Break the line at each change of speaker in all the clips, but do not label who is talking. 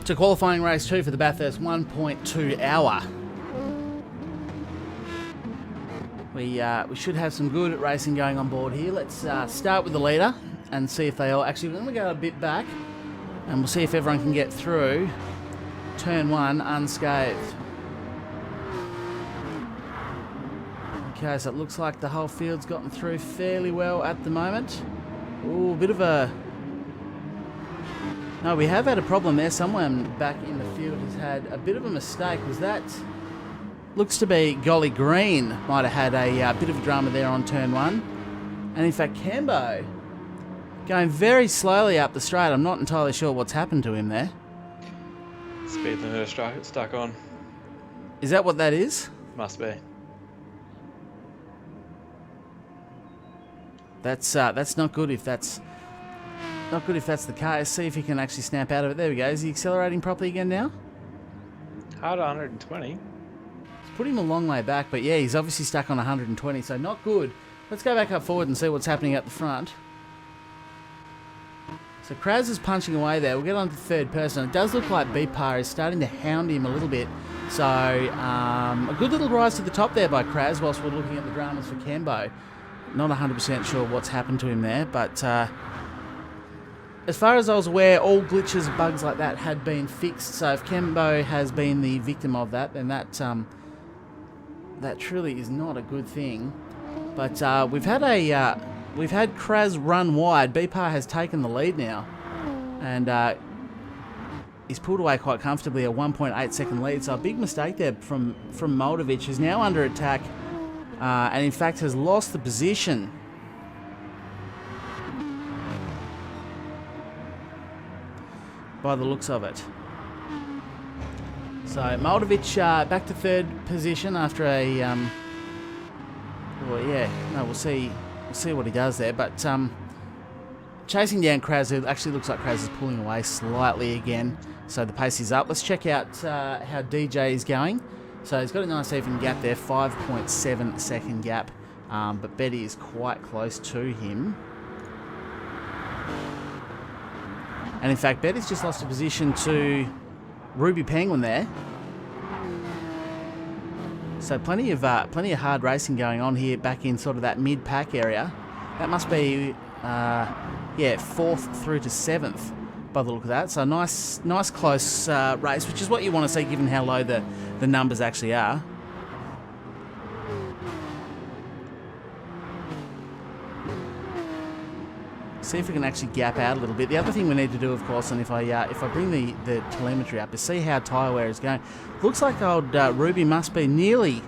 to qualifying race 2 for the Bathurst 1.2 hour. We should have some good racing going on board here. Let's start with the leader and see if they all... Actually, let me go a bit back and we'll see if everyone can get through turn 1 unscathed. Okay, so it looks like the whole field's gotten through fairly well at the moment. Ooh, a bit of a... No, we have had a problem there. Someone back in the field has had a bit of a mistake. Was that... Looks to be Golly Green might have had a bit of a drama there on turn 1. And in fact, Cambo going very slowly up the straight. I'm not entirely sure what's happened to him there.
Speed limiter stuck on.
Is that what that is?
Must be.
That's not good if that's the case. See if he can actually snap out of it. There we go. Is he accelerating properly again now?
Hard 120.
It's put him a long way back, but yeah, he's obviously stuck on 120, so not good. Let's go back up forward and see what's happening at the front. So Kraz is punching away there. We'll get on to third person. It does look like Bipar is starting to hound him a little bit. So a good little rise to the top there by Kraz whilst we're looking at the dramas for Cambo. Not 100% sure what's happened to him there, but as far as I was aware, all glitches and bugs like that had been fixed. So if Cambo has been the victim of that, then that truly is not a good thing. But we've had Kraz run wide. Bipar has taken the lead now, and he's pulled away quite comfortably, a 1.8 second lead. So a big mistake there from Moldovic, who's now under attack. And in fact has lost the position. By the looks of it. So Moldovic back to third position after a... well, yeah, no, we'll see what he does there. But chasing down Kraz, it actually looks like Kraz is pulling away slightly again. So the pace is up. Let's check out how DJ is going. So he's got a nice even gap there, 5.7 second gap, but Betty is quite close to him. And in fact, Betty's just lost a position to Ruby Penguin there. So plenty of hard racing going on here, back in sort of that mid-pack area. That must be, yeah, 4th through to 7th. By the look of that. So nice close race, which is what you want to see given how low the numbers actually are. See if we can actually gap out a little bit. The other thing we need to do, of course, and if I bring the telemetry up, is see how tyre wear is going. Looks like old Ruby must be nearly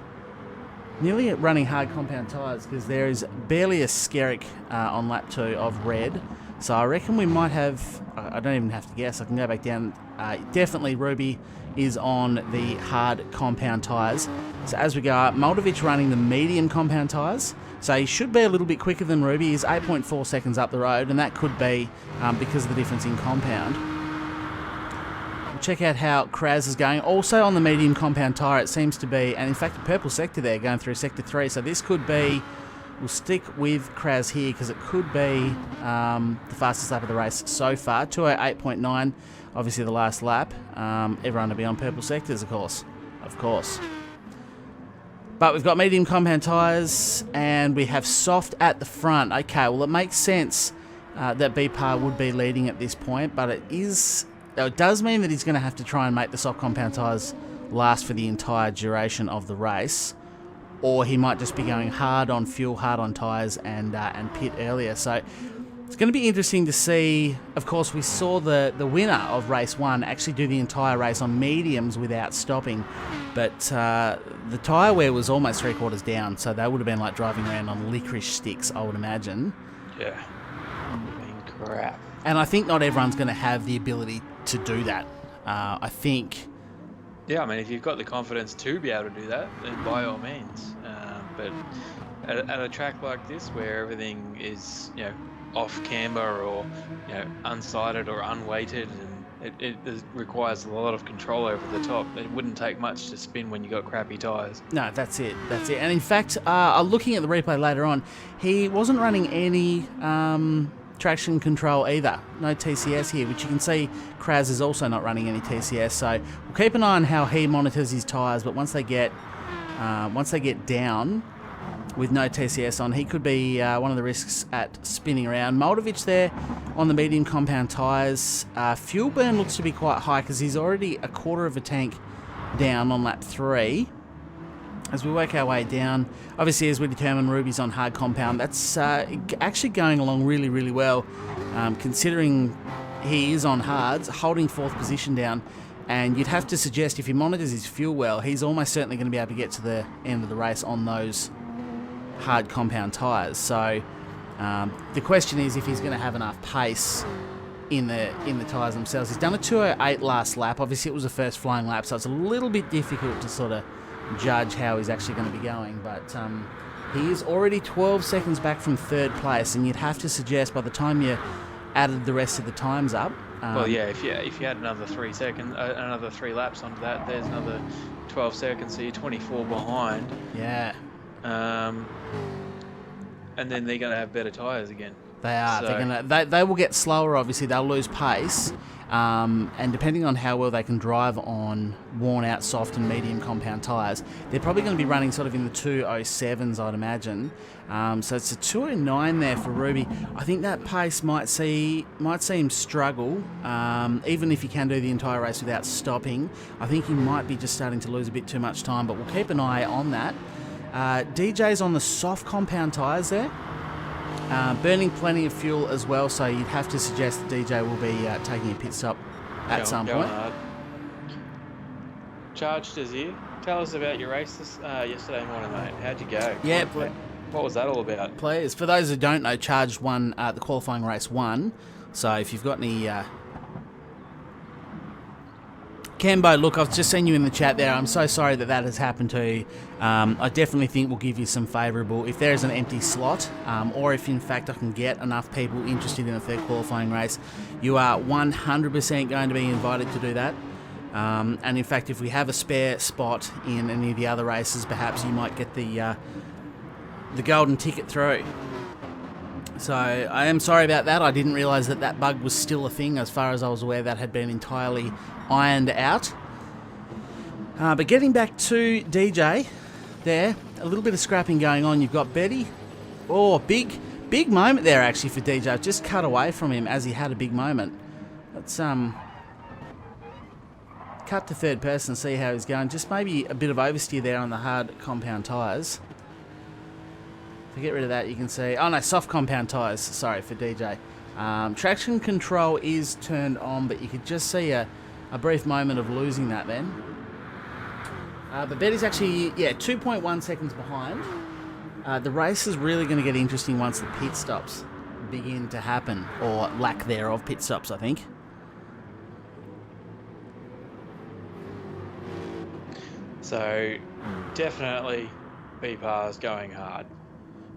running hard compound tyres, because there is barely a skerrick on lap 2 of red. So I reckon we might have, I don't even have to guess, I can go back down. Definitely Ruby is on the hard compound tyres. So as we go up, Moldovic running the medium compound tyres. So he should be a little bit quicker than Ruby. He's 8.4 seconds up the road, and that could be because of the difference in compound. We'll check out how Kraz is going. Also on the medium compound tyre, it seems to be, and in fact a purple sector there going through sector 3. So this could be... We'll stick with Kraz here because it could be the fastest lap of the race so far. 208.9, obviously the last lap. Everyone will be on purple sectors, of course. But we've got medium compound tyres and we have soft at the front. Okay, well it makes sense that Bipar would be leading at this point, but it does mean that he's going to have to try and make the soft compound tyres last for the entire duration of the race. Or he might just be going hard on fuel, hard on tyres, and pit earlier. So it's going to be interesting to see. Of course, we saw the winner of race 1 actually do the entire race on mediums without stopping. But the tyre wear was almost 3/4 down, so they would have been like driving around on licorice sticks, I would imagine.
Yeah. Crap.
And I think not everyone's going to have the ability to do that. I think...
Yeah, I mean, if you've got the confidence to be able to do that, then by all means. But at a track like this, where everything is, off camber or, unsighted or unweighted, and it requires a lot of control over the top. It wouldn't take much to spin when you got crappy tyres.
No, that's it. And in fact, looking at the replay later on, he wasn't running any traction control either. No TCS here, which you can see Kraz is also not running any TCS. So we'll keep an eye on how he monitors his tyres. But once they get down with no TCS on, he could be one of the risks at spinning around. Moldovic there on the medium compound tyres. Fuel burn looks to be quite high because he's already a quarter of a tank down on lap 3. As we work our way down, obviously as we determine Ruby's on hard compound, that's actually going along really, really well, considering he is on hards, holding 4th position down. And you'd have to suggest if he monitors his fuel well, he's almost certainly going to be able to get to the end of the race on those hard compound tyres. So the question is if he's going to have enough pace in the tyres themselves. He's done a 2:08 last lap. Obviously it was the first flying lap, so it's a little bit difficult to sort of judge how he's actually going to be going. But he is already 12 seconds back from 3rd place, and you'd have to suggest by the time you added the rest of the times up.
Well, yeah, if you add another 3 seconds, another 3 laps onto that, there's another 12 seconds, so you're 24 behind.
Yeah.
And then they're going to have better tyres again.
They are.
So,
They will get slower, obviously. They'll lose pace. And depending on how well they can drive on worn-out soft and medium compound tyres, they're probably going to be running sort of in the 2:07s, I'd imagine. So it's a 2:09 there for Ruby. I think that pace might see him struggle, even if he can do the entire race without stopping. I think he might be just starting to lose a bit too much time, but we'll keep an eye on that. DJ's on the soft compound tyres there. Burning plenty of fuel as well, so you'd have to suggest that DJ will be taking a pit stop at some point.
Charged is here. Tell us about your race yesterday morning, mate. How'd you go?
Yeah,
what was that all about?
Please, for those who don't know, Charged won the qualifying race 1. So if you've got any... Cambo, look, I've just seen you in the chat there. I'm so sorry that has happened to you. I definitely think we'll give you some favourable, if there is an empty slot, or if in fact I can get enough people interested in a 3rd qualifying race, you are 100% going to be invited to do that. And in fact, if we have a spare spot in any of the other races, perhaps you might get the golden ticket through. So I am sorry about that. I didn't realise that bug was still a thing. As far as I was aware, that had been entirely ironed out. But getting back to DJ there, a little bit of scrapping going on. You've got Betty. Oh, big moment there actually for DJ. I've just cut away from him as he had a big moment. Let's cut to 3rd person, see how he's going. Just maybe a bit of oversteer there on the hard compound tyres. If we get rid of that, you can see... Oh, no, soft compound tyres, sorry, for DJ. Traction control is turned on, but you could just see a brief moment of losing that then. But Betty's actually, 2.1 seconds behind. The race is really going to get interesting once the pit stops begin to happen, or lack thereof pit stops, I think.
So, definitely BPAR's going hard.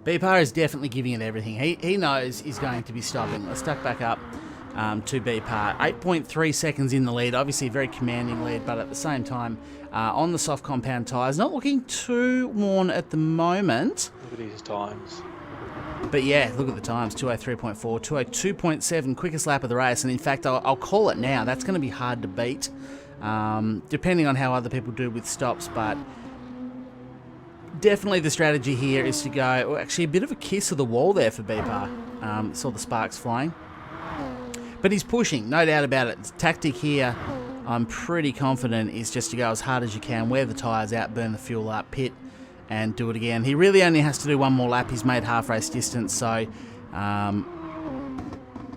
BPAR is definitely giving it everything. He knows he's going to be stopping. Let's duck back up to BPAR. 8.3 seconds in the lead. Obviously a very commanding lead, but at the same time, on the soft compound tyres, not looking too worn at the moment.
Look at his times.
But yeah, look at the times. 2:03.4, 2:02.7, quickest lap of the race. And in fact, I'll call it now. That's going to be hard to beat, depending on how other people do with stops, but... Definitely the strategy here is to go... Well, actually, a bit of a kiss of the wall there for BPAR. Saw the sparks flying. But he's pushing, no doubt about it. The tactic here, I'm pretty confident, is just to go as hard as you can, wear the tyres out, burn the fuel up, pit, and do it again. He really only has to do one more lap. He's made half race distance, so... yeah,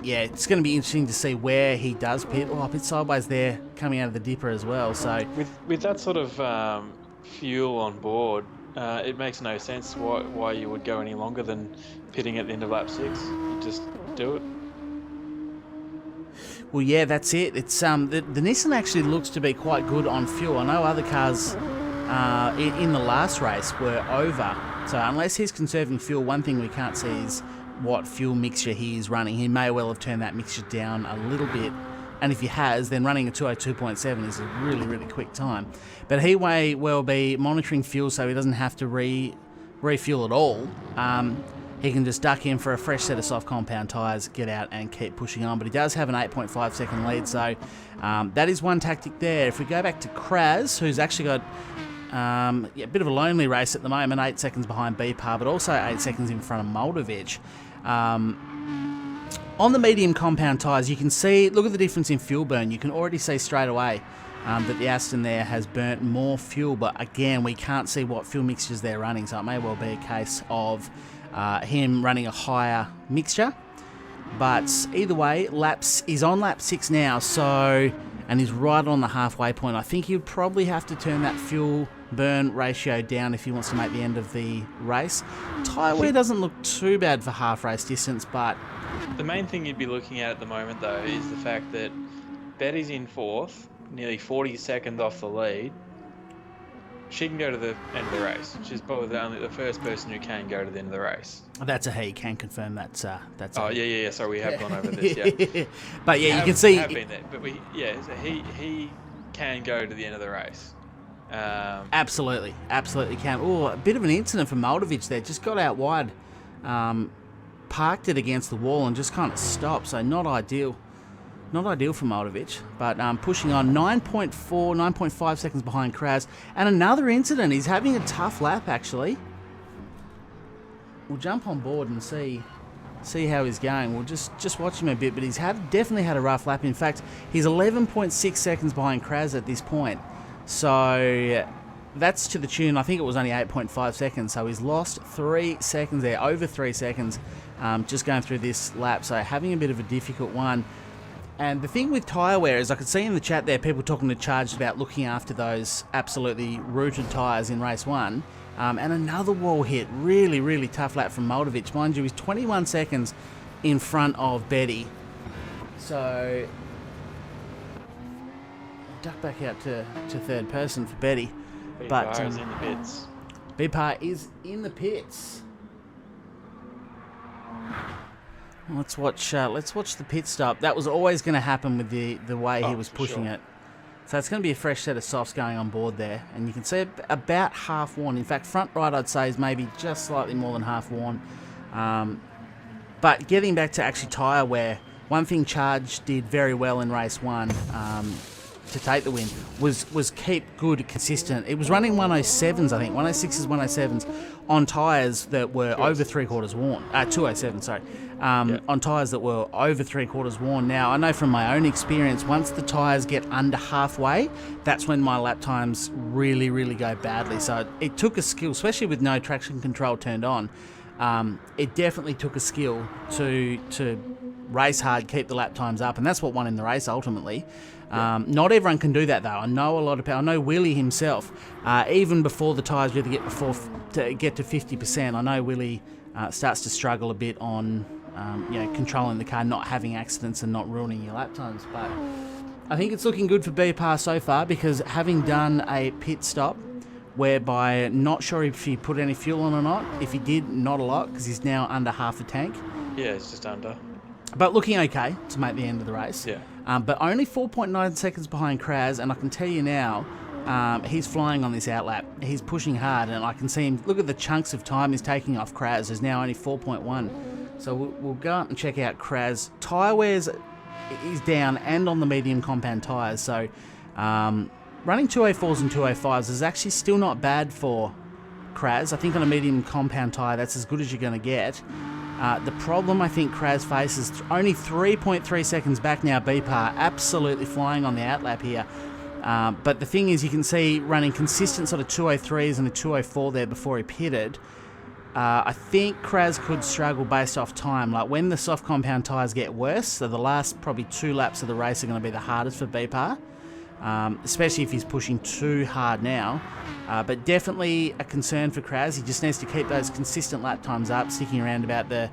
it's going to be interesting to see where he does pit. Oh, pit sideways there, coming out of the dipper as well, so...
With that sort of fuel on board... it makes no sense why you would go any longer than pitting at the end of lap 6. You just do it.
Well, yeah, that's it. It's the Nissan actually looks to be quite good on fuel. I know other cars in the last race were over. So unless he's conserving fuel, one thing we can't see is what fuel mixture he is running. He may well have turned that mixture down a little bit. And if he has, then running a 2:02.7 is a really, really quick time. But he may well be monitoring fuel so he doesn't have to refuel at all. he can just duck in for a fresh set of soft compound tyres, get out and keep pushing on. But he does have an 8.5 second lead, so that is one tactic there. If we go back to Kraz, who's actually got a bit of a lonely race at the moment, 8 seconds behind BPAR, but also 8 seconds in front of Moldovic. On the medium compound tyres, you can see, look at the difference in fuel burn. You can already see straight away that the Aston there has burnt more fuel, but again, we can't see what fuel mixtures they're running, so it may well be a case of him running a higher mixture. But either way, he's on lap 6 now, and he's right on the halfway point. I think he'd probably have to turn that fuel burn ratio down if he wants to make the end of the race. Tyre wear doesn't look too bad for half race distance, but
the main thing you'd be looking at the moment, though, is the fact that Betty's in 4th, nearly 40 seconds off the lead. She can go to the end of the race. She's probably the first person who can go to the end of the race.
That's a he. Can confirm that's.
Oh yeah. Sorry, we have gone over this. Yeah,
but yeah, you can see.
Have been there, but so he can go to the end of the race.
Absolutely can. Oh, a bit of an incident for Moldovic there. Just got out wide, parked it against the wall and just kind of stopped. So not ideal. Not ideal for Moldovic, but pushing on 9.5 seconds behind Kraz. And another incident, he's having a tough lap actually. We'll jump on board and see how he's going. We'll just watch him a bit, but he's definitely had a rough lap. In fact, he's 11.6 seconds behind Kraz at this point. So that's to the tune, I think it was only 8.5 seconds, so he's lost 3 seconds there, over 3 seconds, just going through this lap. So having a bit of a difficult one. And the thing with tyre wear is I could see in the chat there people talking to Charged about looking after those absolutely rooted tyres in race 1. And another wall hit. Really, really tough lap from Moldovic. Mind you, he's 21 seconds in front of Betty. So, duck back out to third person for Betty.
BPAR is in the pits.
BPAR is in the pits. Let's watch the pit stop. That was always going to happen with the way he was pushing it. So it's going to be a fresh set of softs going on board there. And you can see about half worn. In fact, front right I'd say is maybe just slightly more than half worn. But getting back to actually tyre wear, one thing Charge did very well in race 1 to take the win was keep good, consistent. It was running 107s, I think, 106s, 107s on tyres that were over 3/4 worn. 207, sorry. On tyres that were over 3/4 worn. Now, I know from my own experience, once the tyres get under halfway, that's when my lap times really, really go badly. So it took a skill, especially with no traction control turned on. It definitely took a skill to race hard, keep the lap times up, and that's what won in the race ultimately. Not everyone can do that though. I know a lot of people. I know Willie himself, even before the tyres really get to 50%, I know Willie starts to struggle a bit on controlling the car, not having accidents and not ruining your lap times. But I think it's looking good for BPAR so far, because having done a pit stop whereby not sure if he put any fuel on or not. If he did, not a lot, because he's now under half a tank.
Yeah, it's just under.
But looking okay to make the end of the race.
Yeah.
But only 4.9 seconds behind Kraz, and I can tell you now, he's flying on this outlap. He's pushing hard, and I can see him. Look at the chunks of time he's taking off Kraz. There's now only 4.1. So we'll go up and check out Kraz. Tyre wears is down and on the medium compound tyres. So running 204s and 205s is actually still not bad for Kraz. I think on a medium compound tyre, that's as good as you're going to get. The problem I think Kraz faces, only 3.3 seconds back now, BPAR, absolutely flying on the outlap here. But the thing is, you can see running consistent sort of 203s and a 204 there before he pitted. I think Kraz could struggle based off time. Like when the soft compound tyres get worse, so the last probably 2 laps of the race are going to be the hardest for BPAR, especially if he's pushing too hard now. But definitely a concern for Kraz. He just needs to keep those consistent lap times up, sticking around about the...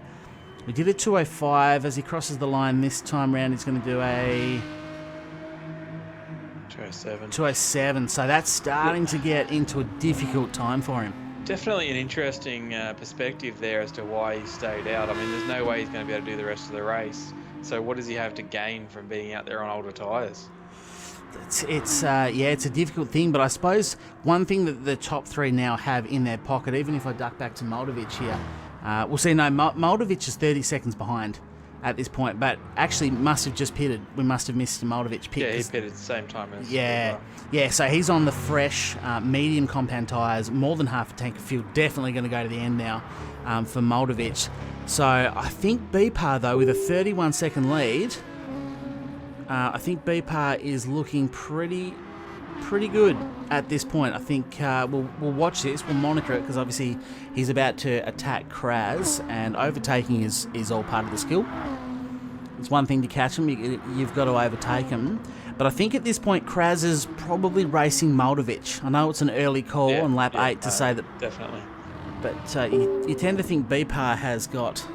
We did a 205. As he crosses the line this time round, he's going to do a...
207.
207. So that's starting to get into a difficult time for him.
Definitely an interesting perspective there as to why he stayed out. I mean, there's no way he's going to be able to do the rest of the race. So what does he have to gain from being out there on older tyres?
It's a difficult thing, but I suppose one thing that the top 3 now have in their pocket, even if I duck back to Moldovic here, We'll see, no, Moldovic is 30 seconds behind at this point, but actually must have just pitted. We must have missed Moldovic pit.
Yeah, he pitted at the same time as...
Yeah, yeah, so he's on the fresh, medium compound tyres, more than half a tank of fuel, definitely going to go to the end now for Moldovic. So I think BPAR, though, with a 31-second lead, I think BPAR is looking pretty good at this point. I think we'll watch this, we'll monitor it, because obviously he's about to attack Kraz, and overtaking is all part of the skill. It's one thing to catch him, you've got to overtake him. But I think at this point Kraz is probably racing Moldovic. I know it's an early call on lap 8 to say that...
Definitely.
But you tend to think BPAR has got...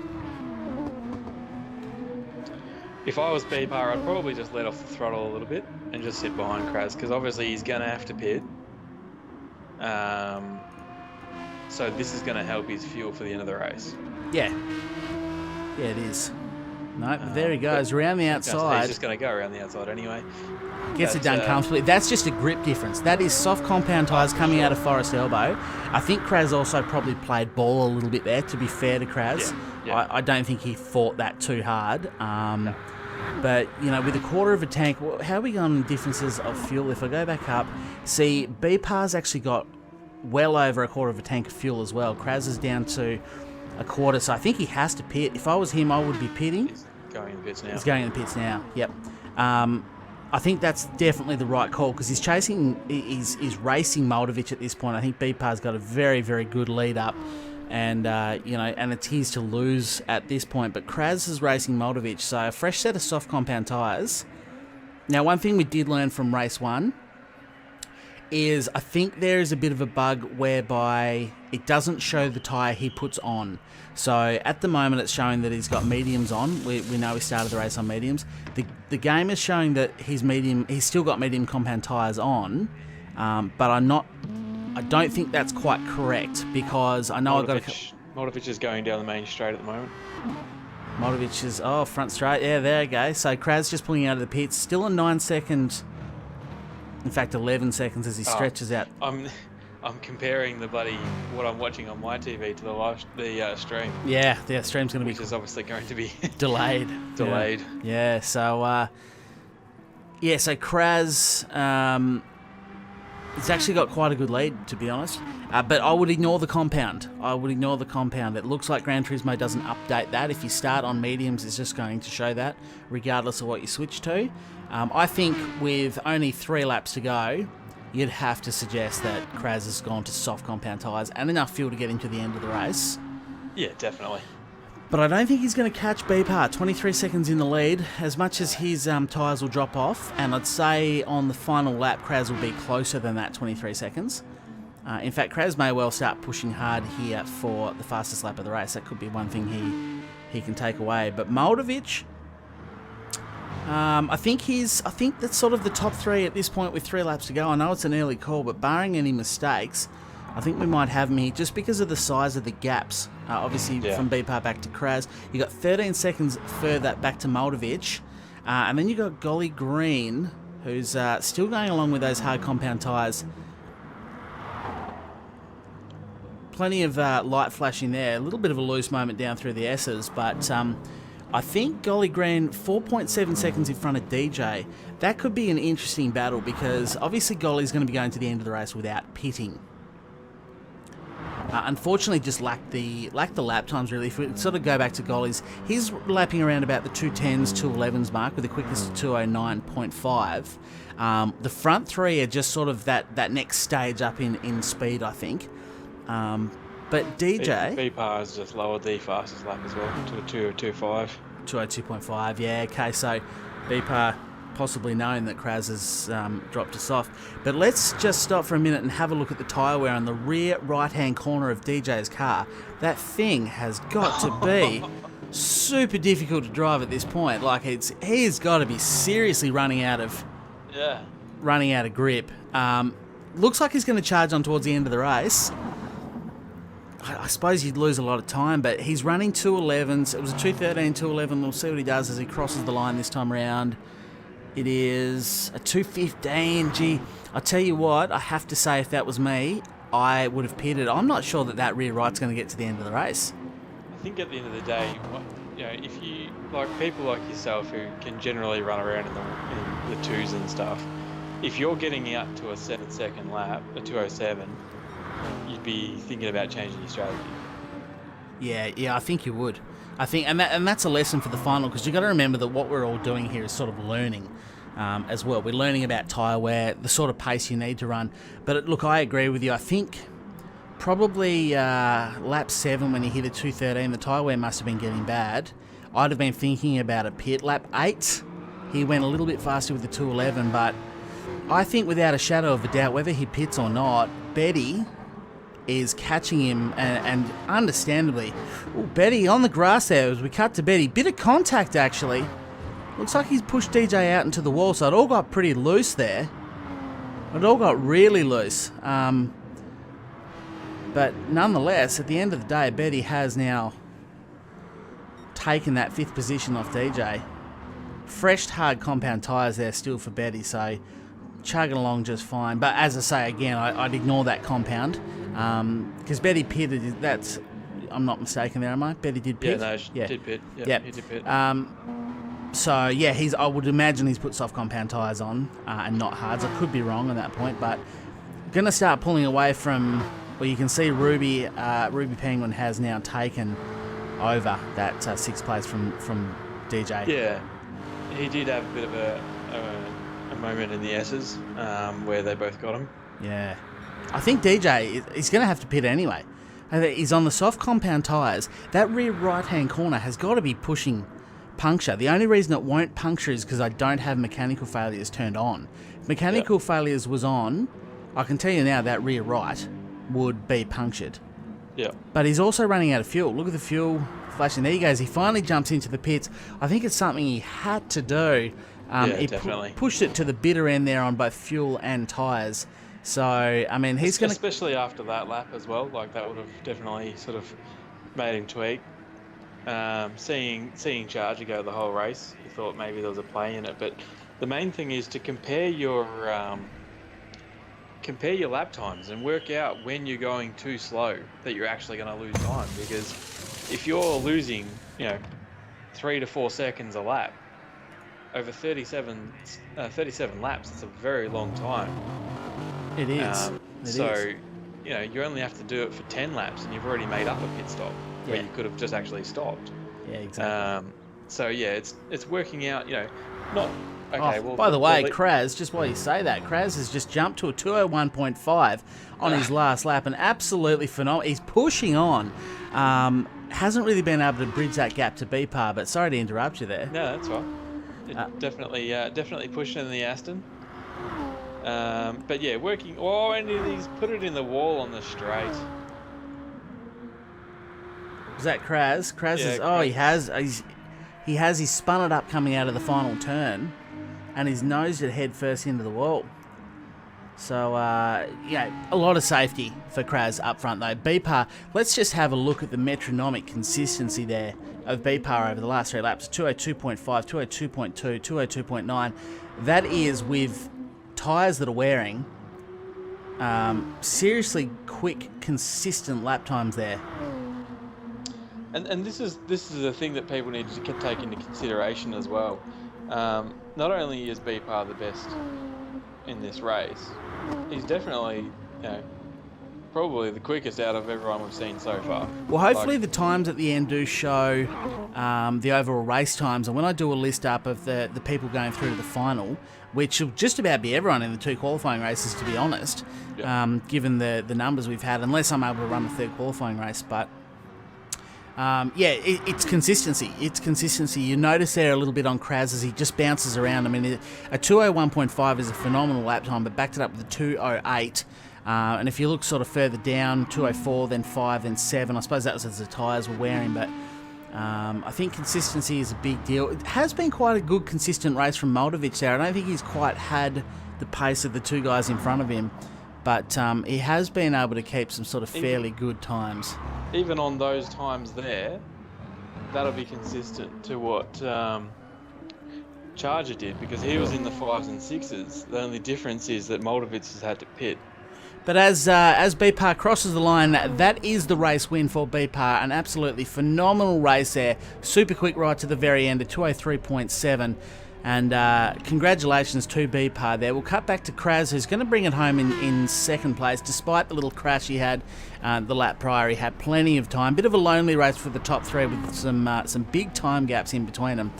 If I was BPAR, I'd probably just let off the throttle a little bit and just sit behind Kraz, because obviously he's going to have to pit. So this is going to help his fuel for the end of the race.
Yeah. Yeah, it is. No, but there he goes, around the outside.
He's just going to go around the outside anyway.
Gets it done comfortably. That's just a grip difference. That is soft compound tyres coming out of Forest Elbow. I think Kraz also probably played ball a little bit there, to be fair to Kraz.
Yeah.
I don't think he fought that too hard. No. But, you know, with a quarter of a tank, how are we on differences of fuel? If I go back up, see, BPAR's actually got well over a quarter of a tank of fuel as well. Kraz is down to a quarter, so I think he has to pit. If I was him, I would be pitting.
He's going in the pits now.
He's going in the pits now, yep. I think that's definitely the right call, because he's racing Moldovic at this point. I think BPAR's got a very, very good lead up. And, you know, and it's his to lose at this point. But Kraz is racing Moldovic, so a fresh set of soft compound tyres. Now, one thing we did learn from race 1 is I think there is a bit of a bug whereby it doesn't show the tyre he puts on. So at the moment it's showing that he's got mediums on. We know he started the race on mediums. The game is showing that he's still got medium compound tyres on, but I don't think that's quite correct, because I know
Moldovic is going down the main straight at the moment.
Moldovic is front straight. Yeah, there you go. So Kraz just pulling out of the pits. Still a 9-second. In fact, 11 seconds as he stretches out.
I'm comparing what I'm watching on my TV to the stream.
Yeah, the stream's going to be...
Which is obviously going to be...
delayed.
Delayed.
Yeah, so... so Kraz... it's actually got quite a good lead, to be honest. But I would ignore the compound. It looks like Gran Turismo doesn't update that. If you start on mediums, it's just going to show that, regardless of what you switch to. I think with only 3 laps to go, you'd have to suggest that Kraz has gone to soft compound tyres and enough fuel to get him to the end of the race.
Yeah, definitely.
But I don't think he's going to catch BPAR. 23 seconds in the lead, as much as his tyres will drop off. And I'd say on the final lap, Kraz will be closer than that 23 seconds. In fact, Kraz may well start pushing hard here for the fastest lap of the race. That could be one thing he can take away. But Moldovic, I think that's sort of the top 3 at this point with 3 laps to go. I know it's an early call, but barring any mistakes, I think we might have him here just because of the size of the gaps. Obviously, from BPAR back to Kraz. You got 13 seconds further back to Moldovic. And then you got Golly Green, who's still going along with those hard compound tyres. Plenty of light flashing there. A little bit of a loose moment down through the S's, but I think Golly Green 4.7 seconds in front of DJ. That could be an interesting battle, because obviously Golly's going to be going to the end of the race without pitting. Unfortunately, just lacked the lap times, really. If we sort of go back to Golly's, he's lapping around about the 210s, 211s mark, with the quickest 209.5. The front 3 are just sort of that next stage up in speed, I think. But DJ...
BPAR has just lowered the fastest lap as well to a 202.5.
202.5, yeah, okay, so BPAR possibly knowing that Kraz has dropped us off. But let's just stop for a minute and have a look at the tyre wear on the rear right-hand corner of DJ's car. That thing has got to be super difficult to drive at this point. Like, he's got to be seriously running out of grip. Looks like he's going to charge on towards the end of the race. I suppose you'd lose a lot of time, but he's running 211s. It was a 213, 211. We'll see what he does as he crosses the line this time around. It is a 215. Gee, I tell you what, I have to say, if that was me, I would have pitted. I'm not sure that rear right's going to get to the end of the race.
think at the end of the day, if you like people like yourself who can generally run around in the twos and stuff, if you're getting out to a 7-second lap, a 2:07, you'd be thinking about changing your strategy.
Yeah, I think you would. I think, and that's a lesson for the final, because you've got to remember that what we're all doing here is sort of learning as well. We're learning about tyre wear, the sort of pace you need to run. But look, I agree with you. I think probably lap 7 when he hit a 2:13, the tyre wear must have been getting bad. I'd have been thinking about a pit. Lap 8, he went a little bit faster with the 2:11, but I think without a shadow of a doubt, whether he pits or not, Betty is catching him, and understandably. Ooh, Betty on the grass there as we cut to Betty. Bit of contact, actually. Looks like he's pushed DJ out into the wall, so it all got pretty loose there. It all got really loose. But nonetheless, at the end of the day, Betty has now taken that 5th position off DJ. Fresh, hard compound tyres there still for Betty, so chugging along just fine. But as I say again, I'd ignore that compound because Betty pitted. I'm not mistaken there, am I? Betty did pit.
Yeah, did pit.
Yeah,
he did pit.
So yeah, I would imagine he's put soft compound tyres on and not hards. I could be wrong on that point, but gonna start pulling away from. Well, you can see Ruby Penguin has now taken over that 6th place from DJ.
Yeah, he did have a bit of a moment in the S's where they both got him.
Yeah. I think DJ, he's going to have to pit anyway. He's on the soft compound tyres. That rear right-hand corner has got to be pushing puncture. The only reason it won't puncture is because I don't have mechanical failures turned on. If mechanical failures was on, I can tell you now that rear right would be punctured.
Yeah.
But he's also running out of fuel. Look at the fuel flashing. There he goes. He finally jumps into the pits. I think it's something he had to do. He
definitely
pushed it to the bitter end there on both fuel and tyres. So, I mean, he's going to...
Especially after that lap as well. Like, that would have definitely sort of made him tweak. Seeing Charger go the whole race, he thought maybe there was a play in it. But the main thing is to compare your lap times and work out when you're going too slow that you're actually going to lose time. Because if you're losing, 3 to 4 seconds a lap, over 37 laps, it's a very long time.
It is.
You only have to do it for 10 laps and you've already made up a pit stop where you could have just actually stopped.
Yeah, exactly.
It's working out, not... Okay,
by the way, Kraz, just while you say that, Kraz has just jumped to a 2:01.5 on his last lap, and absolutely phenomenal. He's pushing on. Hasn't really been able to bridge that gap to BPAR, but sorry to interrupt you there.
No, that's right. Definitely pushing in the Aston. But yeah, working. Oh, and he's put it in the wall on the straight.
Is that Kraz? Kraz is. Oh,
Kraz.
He's spun it up coming out of the final turn, and he's nosed it head first into the wall. So, a lot of safety for Kraz up front, though. BPAR, let's just have a look at the metronomic consistency there of BPAR over the last 3 laps. 202.5, 202.2, 202.9. That is with tyres that are wearing. Seriously quick, consistent lap times there.
And this is a thing that people need to take into consideration as well. Not only is BPAR the best in this race, he's definitely, probably the quickest out of everyone we've seen so far.
Well, hopefully the times at the end do show the overall race times. And when I do a list up of the people going through to the final, which will just about be everyone in the 2 qualifying races, to be honest, given the numbers we've had, unless I'm able to run the 3rd qualifying race. But it's consistency. It's consistency. You notice there a little bit on Kraz as he just bounces around. I mean, a 2:01.5 is a phenomenal lap time, but backed it up with a 2:08. And if you look sort of further down, 2:04, then 5, then 7. I suppose that was as the tyres were wearing, but I think consistency is a big deal. It has been quite a good, consistent race from Moldovic there. I don't think he's quite had the pace of the 2 guys in front of him, but he has been able to keep some sort of fairly good times.
Even on those times there, that'll be consistent to what Charger did, because he was in the 5s and 6s. The only difference is that Moldovic has had to pit.
But as B-Par crosses the line, that is the race win for B-Par. An absolutely phenomenal race there. Super quick right to the very end, a 2:03.7. And congratulations to B-Par there. We'll cut back to Kraz, who's going to bring it home in second place. Despite the little crash he had the lap prior, he had plenty of time. Bit of a lonely race for the top three with some big time gaps in between them.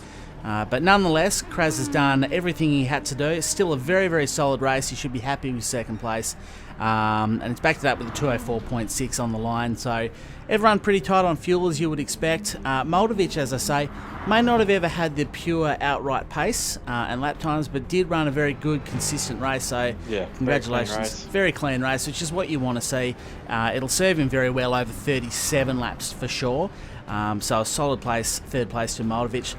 But nonetheless, Kraz has done everything he had to do. It's still a very, very solid race. He should be happy with second place. And it's backed it up with a 2:04.6 on the line. So everyone pretty tight on fuel, as you would expect. Moldovic, as I say, may not have ever had the pure outright pace and lap times, but did run a very good, consistent race. So
yeah,
congratulations. Very clean race, which is what you want to see. It'll serve him very well over 37 laps for sure. So a solid place, third place to Moldovic.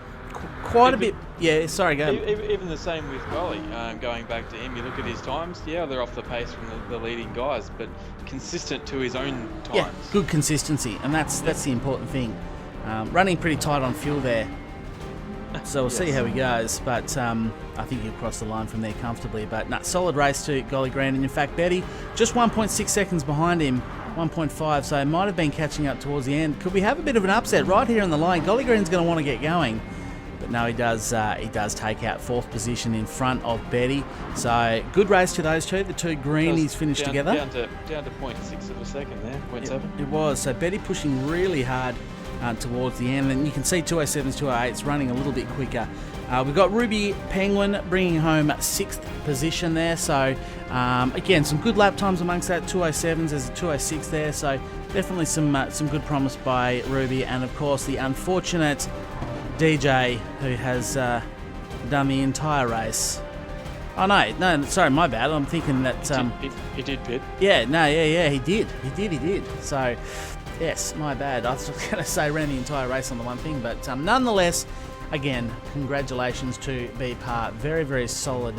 Quite a bit, yeah. Sorry, go.
Even the same with Golly. Going back to him, you look at his times. Yeah, they're off the pace from the leading guys, but consistent to his own times.
Yeah, good consistency, and that's the important thing. Running pretty tight on fuel there, so we'll see how he goes. But I think he'll cross the line from there comfortably. But solid race to Golly Green, and in fact, Betty just 1.6 seconds behind him. 1.5, so might have been catching up towards the end. Could we have a bit of an upset right here on the line? Golly Green's going to want to get going. But no, he does take out fourth position in front of Betty. So good race to those two. The two greenies finished together.
Down to 0.6 of a second there, 0.7.
It was. So Betty pushing really hard towards the end. And you can see 207s, 208s running a little bit quicker. We've got Ruby Penguin bringing home sixth position there. So again, some good lap times amongst that. 207s, there's a 206 there. So definitely some good promise by Ruby. And of course the unfortunate DJ, who has done the entire race. Oh no, sorry, my bad. I'm thinking that
he did pit.
Yeah, he did. So yes, my bad. I was going to say ran the entire race on the one thing, but nonetheless, again, congratulations to B-Par. Very, very solid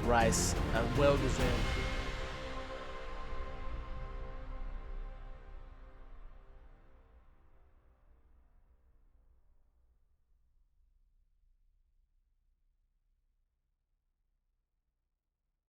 race, well deserved.